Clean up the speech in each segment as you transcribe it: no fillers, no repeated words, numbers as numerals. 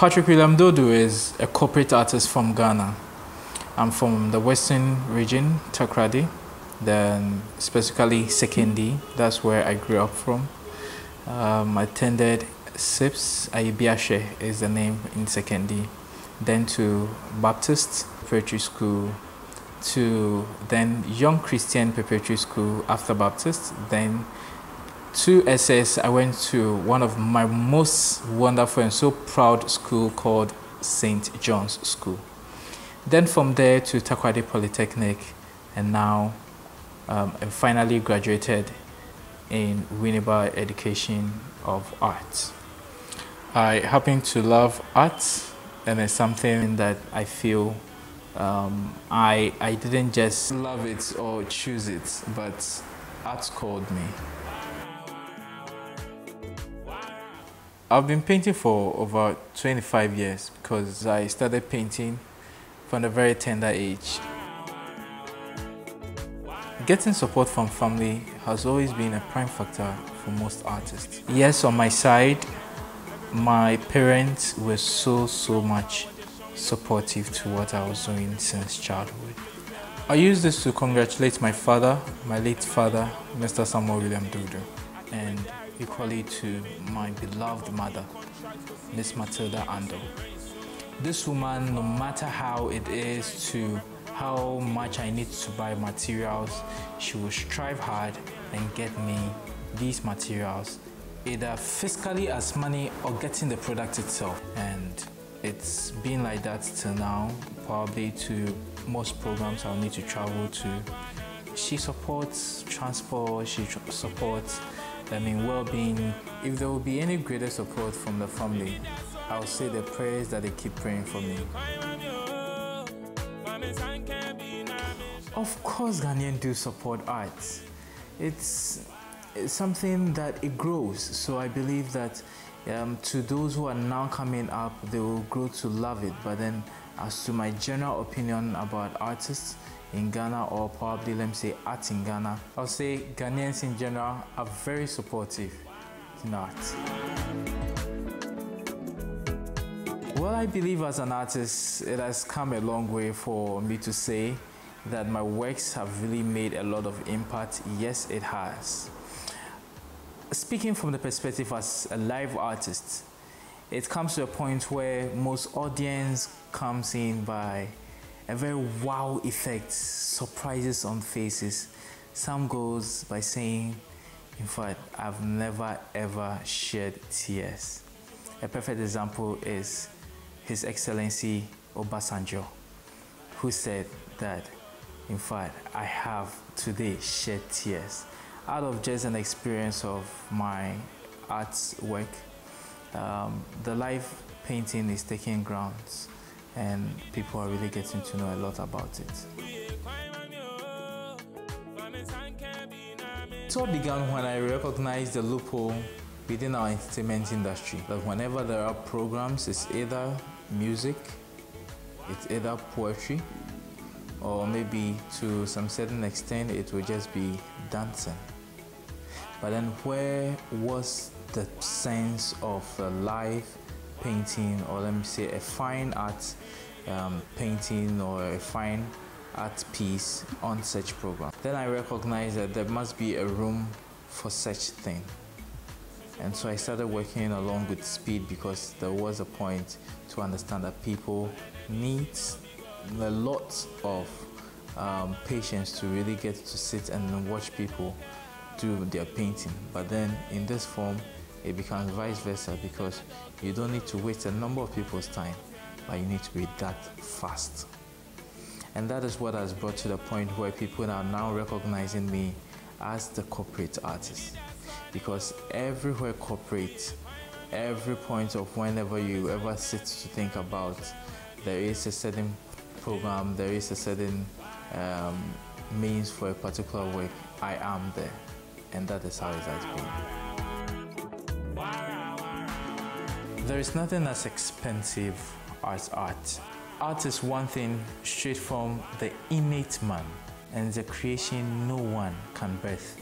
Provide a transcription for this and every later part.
Patrick William Dodoo is a corporate artist from Ghana. I'm from the western region, Takoradi, then specifically Sekondi. That's where I grew up from. I attended CIPS, BECE is the name in Sekondi, then to Baptist Preparatory School, to then Young Christian Preparatory School after Baptist, then to SS. I went to one of my most wonderful and so proud school called St. John's School. Then from there to Takoradi Polytechnic, and now I finally graduated in Winneba Education of Art. I happen to love art, and it's something that I feel I didn't just love it or choose it, but art called me. I've been painting for over 25 years because I started painting from a very tender age. Getting support from family has always been a prime factor for most artists. Yes, on my side, my parents were so much supportive to what I was doing since childhood. I use this to congratulate my father, my late father, Mr. Samuel William Dodoo, and equally to my beloved mother, Miss Matilda Andoh. This woman, no matter how it is to how much I need to buy materials, she will strive hard and get me these materials, either fiscally as money or getting the product itself. And it's been like that till now, probably to most programs I'll need to travel to. She supports transport, she supports well-being. If there will be any greater support from the family, I'll say the prayers that they keep praying for me. Of course, Ghanaians do support art. It's something that it grows. So I believe that to those who are now coming up, they will grow to love it. But then as to my general opinion about artists in Ghana, or probably let me say art in Ghana, I'll say Ghanaians in general are very supportive in art. Well, I believe as an artist, it has come a long way for me to say that my works have really made a lot of impact. Yes, it has. Speaking from the perspective as a live artist, it comes to a point where most audience comes in by a very wow effect, surprises on faces. Some goes by saying, in fact, I've never ever shed tears. A perfect example is His Excellency Obasanjo, who said that, in fact, I have today shed tears out of just an experience of my artwork. The live painting is taking grounds, and people are really getting to know a lot about it. It all began when I recognized the loophole within our entertainment industry, that whenever there are programs, it's either music, it's either poetry, or maybe to some certain extent it will just be dancing. But then where was the sense of a live painting, or let me say a fine art painting or a fine art piece on such program? Then I recognized that there must be a room for such thing. And so I started working along with speed, because there was a point to understand that people need a lot of patience to really get to sit and watch people do their painting. But then in this form, it becomes vice versa, because you don't need to waste a number of people's time, but you need to be that fast. And that is what has brought to the point where people are now recognizing me as the corporate artist. Because everywhere corporate, every point of whenever you ever sit to think about, there is a certain program, there is a certain means for a particular work, I am there. And that is how it has been. There is nothing as expensive as art. Art is one thing straight from the innate man, and it's a creation no one can birth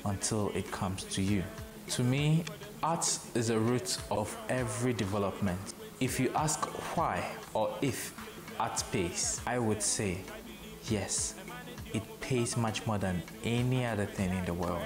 until it comes to you. To me, art is the root of every development. If you ask why or if art pays, I would say yes, it pays much more than any other thing in the world.